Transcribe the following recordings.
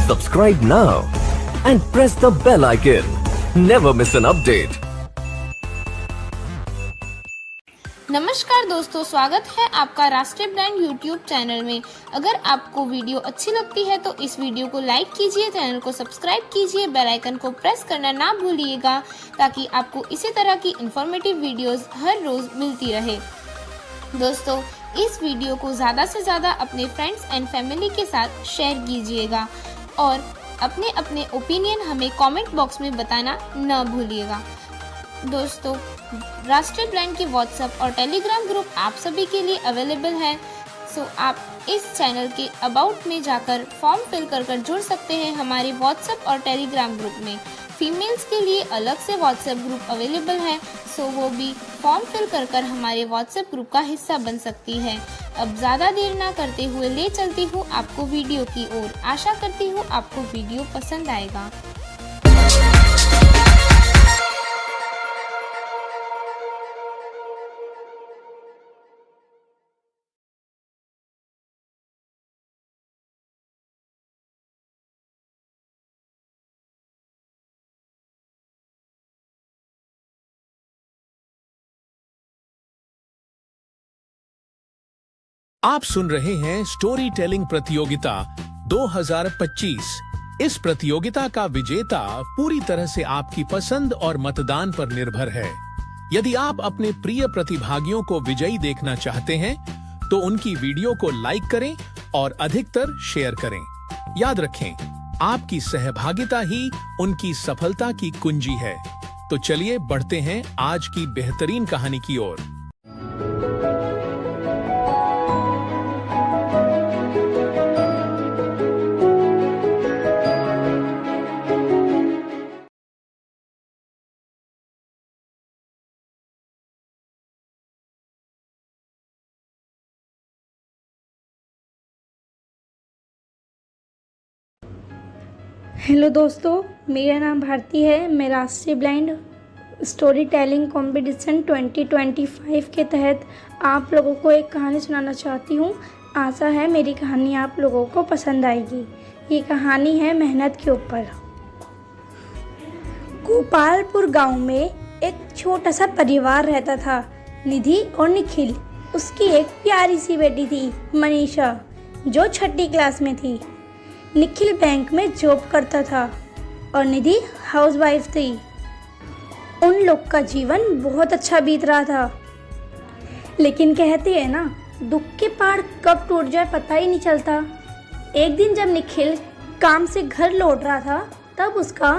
Subscribe now and press the bell icon. Never miss an update. नमस्कार दोस्तों, स्वागत है आपका राष्ट्रीय ब्रांड यूट्यूब चैनल में। अगर आपको वीडियो अच्छी लगती है तो इस वीडियो को लाइक कीजिए, चैनल को सब्सक्राइब कीजिए, बेल आइकन को प्रेस करना ना भूलिएगा ताकि आपको इसी तरह की इंफॉर्मेटिव वीडियोस हर रोज मिलती रहे। दोस्तों, इस वीडियो को ज़्यादा से ज़्यादा अपने फ्रेंड्स एंड फैमिली के साथ शेयर कीजिएगा और अपने अपने ओपिनियन हमें कमेंट बॉक्स में बताना न भूलिएगा। दोस्तों, राष्ट्रीय ब्रांड के व्हाट्सएप और टेलीग्राम ग्रुप आप सभी के लिए अवेलेबल है। सो आप इस चैनल के अबाउट में जाकर फॉर्म फिल कर जुड़ सकते हैं हमारे व्हाट्सएप और टेलीग्राम ग्रुप में। फीमेल्स के लिए अलग से व्हाट्सएप ग्रुप अवेलेबल है, सो वो भी फॉर्म फिल कर हमारे व्हाट्सएप ग्रुप का हिस्सा बन सकती है। अब ज़्यादा देर ना करते हुए ले चलती हूँ आपको वीडियो की ओर। आशा करती हूँ आपको वीडियो पसंद आएगा। आप सुन रहे हैं स्टोरी टेलिंग प्रतियोगिता 2025। इस प्रतियोगिता का विजेता पूरी तरह से आपकी पसंद और मतदान पर निर्भर है। यदि आप अपने प्रिय प्रतिभागियों को विजयी देखना चाहते हैं तो उनकी वीडियो को लाइक करें और अधिकतर शेयर करें। याद रखें, आपकी सहभागिता ही उनकी सफलता की कुंजी है। तो चलिए बढ़ते हैं आज की बेहतरीन कहानी की ओर। हेलो दोस्तों, मेरा नाम भारती है। मैं राष्ट्रीय ब्लाइंड स्टोरी टेलिंग कंपटीशन 2025 के तहत आप लोगों को एक कहानी सुनाना चाहती हूँ। आशा है मेरी कहानी आप लोगों को पसंद आएगी। ये कहानी है मेहनत के ऊपर। गोपालपुर गांव में एक छोटा सा परिवार रहता था, निधि और निखिल। उसकी एक प्यारी सी बेटी थी, मनीषा, जो 6ठी क्लास में थी। निखिल बैंक में जॉब करता था और निधि हाउसवाइफ थी। उन लोग का जीवन बहुत अच्छा बीत रहा था, लेकिन कहते हैं ना, दुख के पहाड़ कब टूट जाए पता ही नहीं चलता। एक दिन जब निखिल काम से घर लौट रहा था तब उसका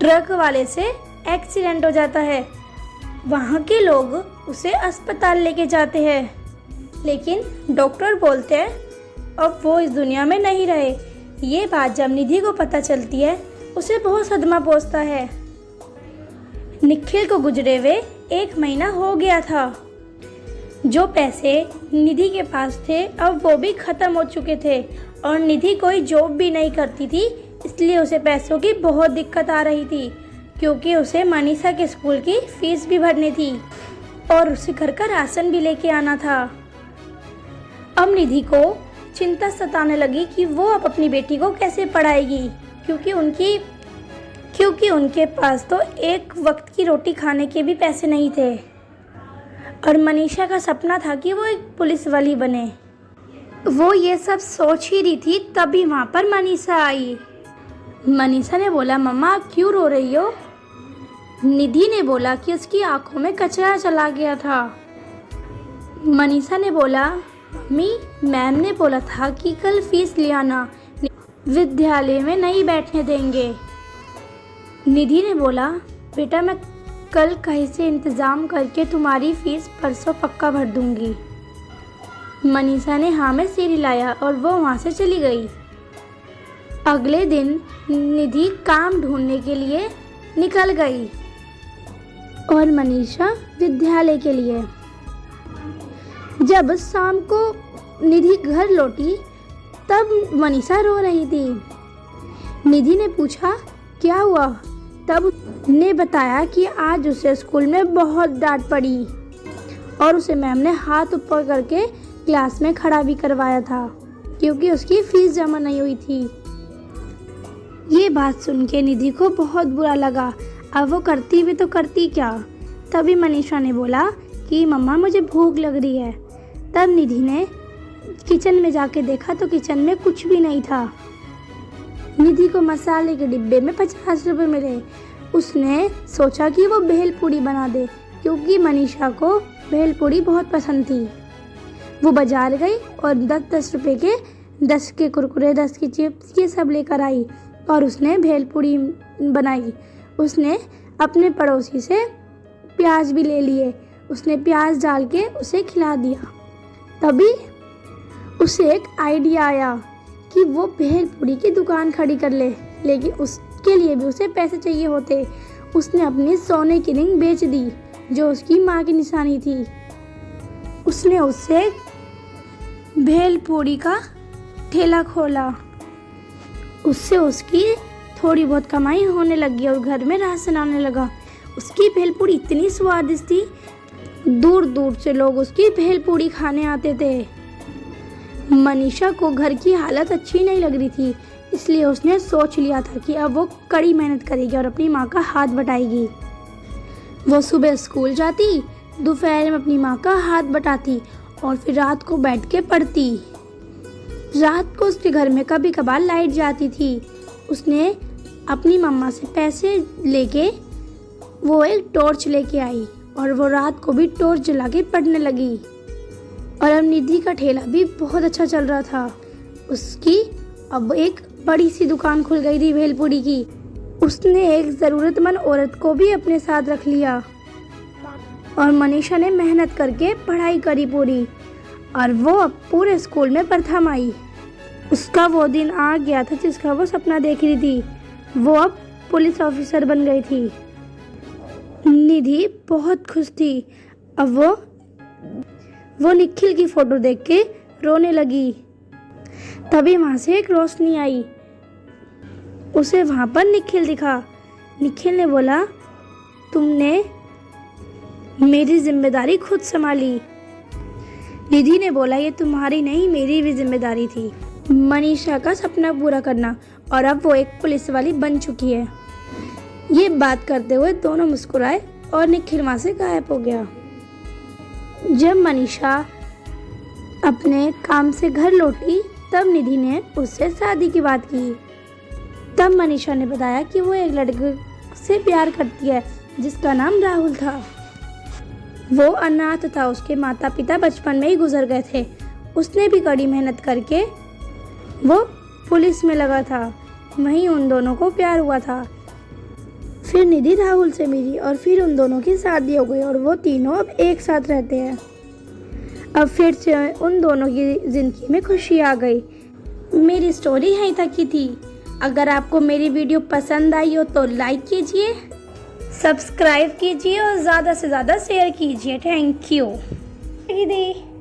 ट्रक वाले से एक्सीडेंट हो जाता है। वहाँ के लोग उसे अस्पताल लेके जाते हैं, लेकिन डॉक्टर बोलते हैं अब वो इस दुनिया में नहीं रहे। ये बात जब निधि को पता चलती है उसे बहुत सदमा पहुंचता है। निखिल को गुजरे हुए 1 महीना हो गया था। जो पैसे निधि के पास थे अब वो भी ख़त्म हो चुके थे और निधि कोई जॉब भी नहीं करती थी, इसलिए उसे पैसों की बहुत दिक्कत आ रही थी, क्योंकि उसे मनीषा के स्कूल की फीस भी भरनी थी और उसे घर का राशन भी लेके आना था। अब निधि को चिंता सताने लगी कि वो अब अपनी बेटी को कैसे पढ़ाएगी, क्योंकि उनके पास तो एक वक्त की रोटी खाने के भी पैसे नहीं थे और मनीषा का सपना था कि वो एक पुलिस वाली बने। वो ये सब सोच ही रही थी, तभी वहाँ पर मनीषा आई। मनीषा ने बोला, मम्मा आप क्यों रो रही हो? निधि ने बोला कि उसकी आंखों में कचरा चला गया था। मनीषा ने बोला, मम्मी मैम ने बोला था कि कल फीस ले आना, विद्यालय में नहीं बैठने देंगे। निधि ने बोला, बेटा मैं कल कहीं से इंतज़ाम करके तुम्हारी फीस परसों पक्का भर दूंगी। मनीषा ने हाँ में सिर हिलाया और वो वहाँ से चली गई। अगले दिन निधि काम ढूंढने के लिए निकल गई और मनीषा विद्यालय के लिए। जब शाम को निधि घर लौटी तब मनीषा रो रही थी। निधि ने पूछा क्या हुआ? तब ने बताया कि आज उसे स्कूल में बहुत डांट पड़ी और उसे मैम ने हाथ ऊपर करके क्लास में खड़ा भी करवाया था क्योंकि उसकी फीस जमा नहीं हुई थी। ये बात सुन के निधि को बहुत बुरा लगा। अब वो करती भी तो करती क्या। तभी मनीषा ने बोला कि मम्मा मुझे भूख लग रही है। तब निधि ने किचन में जाके देखा तो किचन में कुछ भी नहीं था। निधि को मसाले के डिब्बे में 50 रुपए मिले। उसने सोचा कि वो भेलपूरी बना दे क्योंकि मनीषा को भेलपूरी बहुत पसंद थी। वो बाजार गई और 10-10 रुपए के 10 के कुरकुरे, 10 की चिप्स, ये सब लेकर आई और उसने भेलपूरी बनाई। उसने अपने पड़ोसी से प्याज भी ले लिए। उसने प्याज डाल के उसे खिला दिया। तभी उसे एक आइडिया आया कि वो भेलपूरी की दुकान खड़ी कर ले, लेकिन उसके लिए भी उसे पैसे चाहिए होते। उसने अपनी सोने की रिंग बेच दी जो उसकी माँ की निशानी थी। उसने उससे भेलपूरी का ठेला खोला। उससे उसकी थोड़ी बहुत कमाई होने लगी और घर में राशन आने लगा। उसकी भेलपूरी इतनी स्वादिष्ट थी, दूर दूर से लोग उसकी भेलपूरी खाने आते थे। मनीषा को घर की हालत अच्छी नहीं लग रही थी, इसलिए उसने सोच लिया था कि अब वो कड़ी मेहनत करेगी और अपनी माँ का हाथ बटाएगी। वो सुबह स्कूल जाती, दोपहर में अपनी माँ का हाथ बटाती और फिर रात को बैठ के पढ़ती। रात को उसके घर में कभी कभार लाइट जाती थी। उसने अपनी मम्मा से पैसे लेके वो एक टॉर्च लेके आई और वो रात को भी टॉर्च जला के पढ़ने लगी। और अब निधि का ठेला भी बहुत अच्छा चल रहा था। उसकी अब एक बड़ी सी दुकान खुल गई थी भेलपूरी की। उसने एक ज़रूरतमंद औरत को भी अपने साथ रख लिया और मनीषा ने मेहनत करके पढ़ाई करी पूरी और वो अब पूरे स्कूल में प्रथम आई। उसका वो दिन आ गया था जिसका वो सपना देख रही थी। वो अब पुलिस ऑफिसर बन गई थी। निधि बहुत खुश थी। अब वो निखिल की फोटो देख के रोने लगी। तभी वहां से एक रोशनी आई। उसे वहां पर निखिल दिखा। निखिल ने बोला, तुमने मेरी जिम्मेदारी खुद संभाली। निधि ने बोला, ये तुम्हारी नहीं मेरी भी जिम्मेदारी थी, मनीषा का सपना पूरा करना। और अब वो एक पुलिस वाली बन चुकी है। ये बात करते हुए दोनों मुस्कुराए और निखिल वहां से गायब हो गया। जब मनीषा अपने काम से घर लौटी तब निधि ने उससे शादी की बात की। तब मनीषा ने बताया कि वो एक लड़के से प्यार करती है जिसका नाम राहुल था। वो अनाथ था, उसके माता पिता बचपन में ही गुजर गए थे। उसने भी कड़ी मेहनत करके वो पुलिस में लगा था। वहीं उन दोनों को प्यार हुआ था। फिर निधि राहुल से मिली और फिर उन दोनों की शादी हो गई और वो तीनों अब एक साथ रहते हैं। अब फिर से उन दोनों की जिंदगी में खुशी आ गई। मेरी स्टोरी यहीं तक की थी। अगर आपको मेरी वीडियो पसंद आई हो तो लाइक कीजिए, सब्सक्राइब कीजिए और ज़्यादा से ज़्यादा शेयर कीजिए। थैंक यू दीदी।